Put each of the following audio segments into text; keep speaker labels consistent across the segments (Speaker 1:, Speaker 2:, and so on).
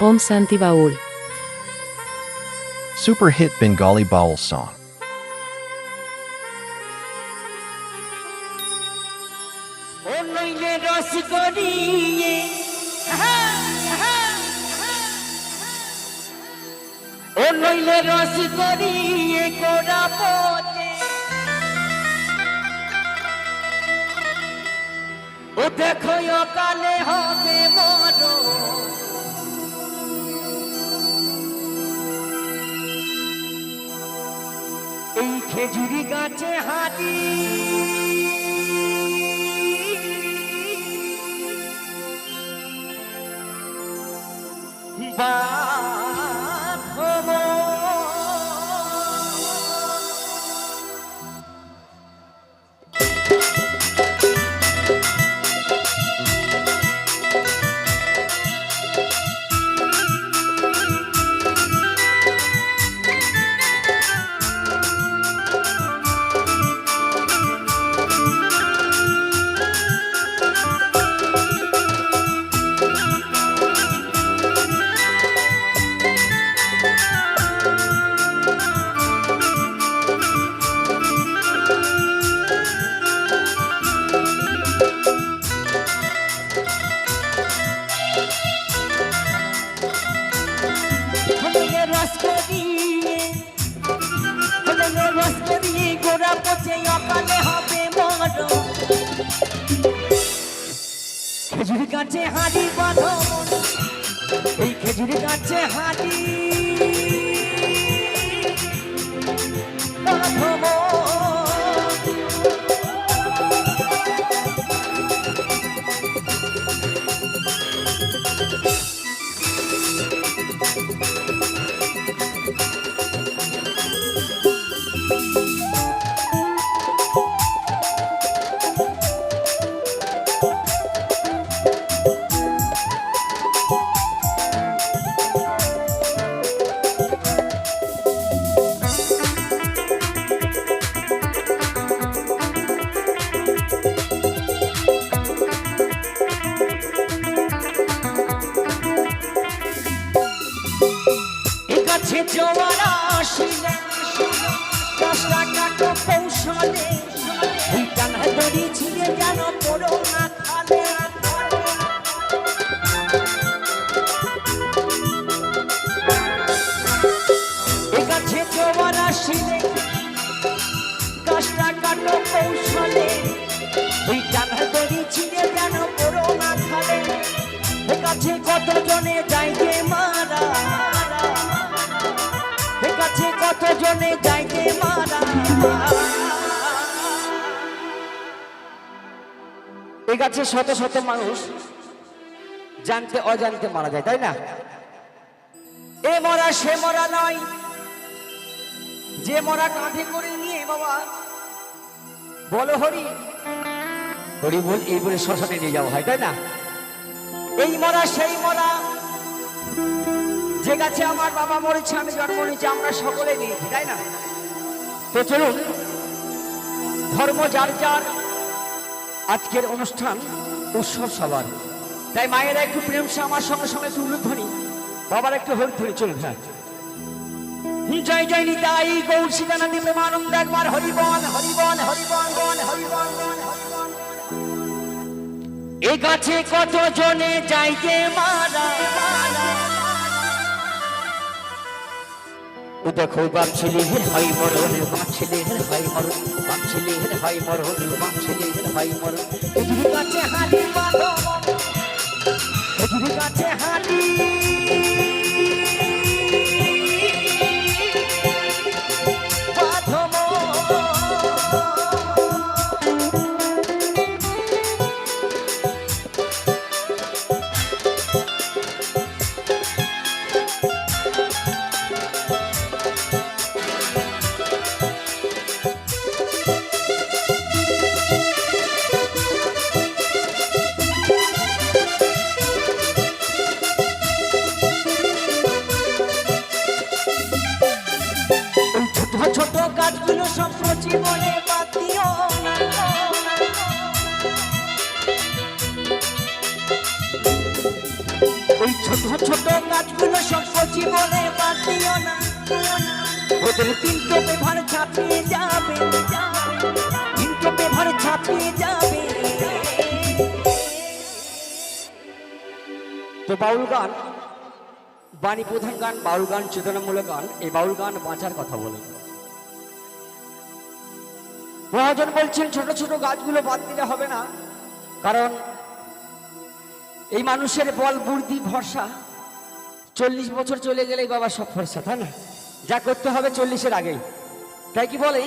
Speaker 1: Om Santi Baul.
Speaker 2: Super hit Bengali Baul song.
Speaker 3: ও দেখো কালে হবে মরো এই খেজুরি গাছে হাঁটি খেজুরি গাছে হাঁড়ি বাঁধো এই খেজুরি গাছে হাঁড়ি বাঁধো জোয়ারা আসিলে দশটা কাটো কৌশলে এই টানা দড়ি ছিঁড়ে যেন পড়ো না খালে এ গাছে জোয়ারা আসিলে দশটা কাটো কৌশলে এই টানা দড়ি ছিঁড়ে যেন পড়ো না খালে এ গাছে কত জনে যাইতে মারা কত জনে যাইতে মারা এই গাছে শত শত মানুষ জানতে অজান্তে মারা যায় তাই না এ মরা সে মরা নয় যে মরা কাঁধে করে নিয়ে বাবা বলো হরি হরি বল এই বলে শ্মশানে নিয়ে যাওয়া হয় তাই না এই মরা সেই মরা যে গাছে আমার বাবা মরেছে আমি জন্ম নিয়েছি আমরা সকলে নিয়েছি তাই না তো চলুন ধর্ম যার যার আজকের অনুষ্ঠান উৎসব সবার তাই মায়েরা একটু প্রেম সে আমার সঙ্গে সঙ্গে একটু উলুধ্বনি বাবার একটু হরিধ্বনি চলুন হ্যাঁ জয় জয় নিতাই গৌর সীতানন্দ প্রেমানন্দ একবার হরিবন হরিবন হরিবন বন হরিবন বন হরিবন এ গাছে কত জনে যাইতে মারা দেখো বাপ ছেলের হয় মরণ বাপ ছেলের হয় মরণ বাপ ছেলের হয় মরণ বাপ ছেলের হয় মরণ খেজুরি গাছে হাঁড়ি বাঁধো খেজুরি গাছে হাঁড়ি জীবনে বাতিও না ওই ওই ছোট ছোট গাছগুলো সব কচি বলে বাদ দিও না, ওদের তিনটো ব্যবহার ছাপিয়ে যাবে, তিনটো ব্যবহার ছাপিয়ে যাবে। তো বাউল গান বাণী প্রধান গান, বাউল গান চেতনামূলক গান। এই বাউল গান বাঁচার কথা বলে মহাজন বলছেন ছোট ছোট গাছগুলো বাদ দিলে হবে না, কারণ এই মানুষের বল বুদ্ধি ভরসা 40 বছর চলে গেলেই বাবা সব ভরসা, তাই না? যা করতে হবে 40-এর আগেই। তাই কি বলে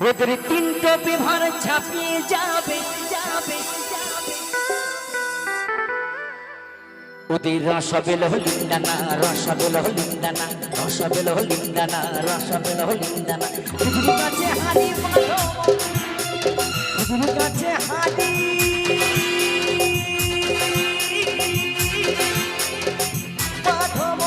Speaker 3: ওদের তিনটো বিভার ছাপিয়ে যাবে, যাবে, ওদের রসবেল হলিন্দানা, রসবেল হলিন্দানা, রসবেল হলিন্দানা, রসবেল হলিন্দানা। পৃথিবীর কাছে হারি মাধব, পৃথিবীর কাছে হারি মাধব।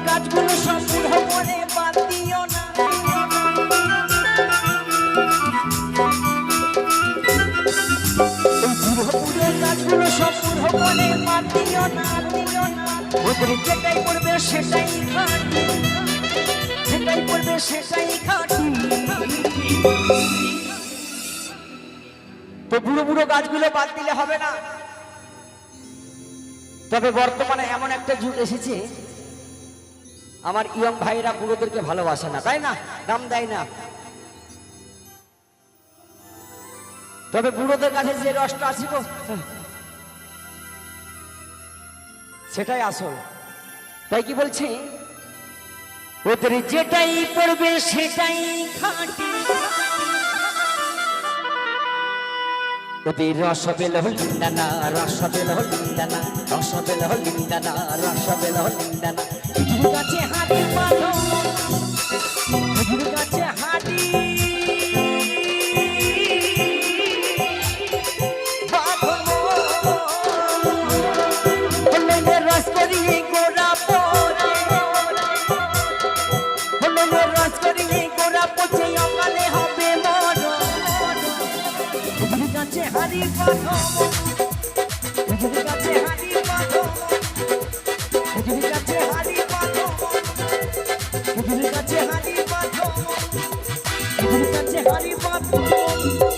Speaker 3: গাছগুলো সব বুড়ো বলে বাদ দিও না, বুড়ো গাছগুলো সব বুড়ো বলে বাদ দিও না, দিও না। ওদের যেটাই পড়বে সেটাই খাটি, যেটাই পড়বে সেটাই খাটি। তো বুড়ো বুড়ো গাছগুলো বাদ দিলে হবে না। তবে বর্তমানে এমন একটা যুগ এসেছে, আমার ইয়ং ভাইরা বুড়োদেরকে ভালোবাসে না, তাই না? দাম দেয় না। তবে বুড়োদের কাছে যে রসটা আছে গো, সেটাই আসল। তাই কি বলছে ওদের যেটাই পড়বে সেটাই খাঁটি, ওদের রসবেল হলিন্দানা, রসবেল হলিন্দানা, রসবেল হলিন্দানা, রসবেল হলিন্দানা। পৃথিবীর কাছে হাড়ি মাধব, পৃথিবীর কাছে হাড়ি মাধব। হলেনের রস করিয়ে গোড়া পড়ে, হলেনের রস করিয়ে গোড়া পচে অকালে হবে মরণ। পৃথিবীর কাছে হাড়ি মাধব, পৃথিবীর কাছে হাড়ি মাধব, পৃথিবীর কাছে হাড়ি মাধব, পৃথিবীর কাছে হাড়ি মাধব, পৃথিবীর কাছে হাড়ি মাধব।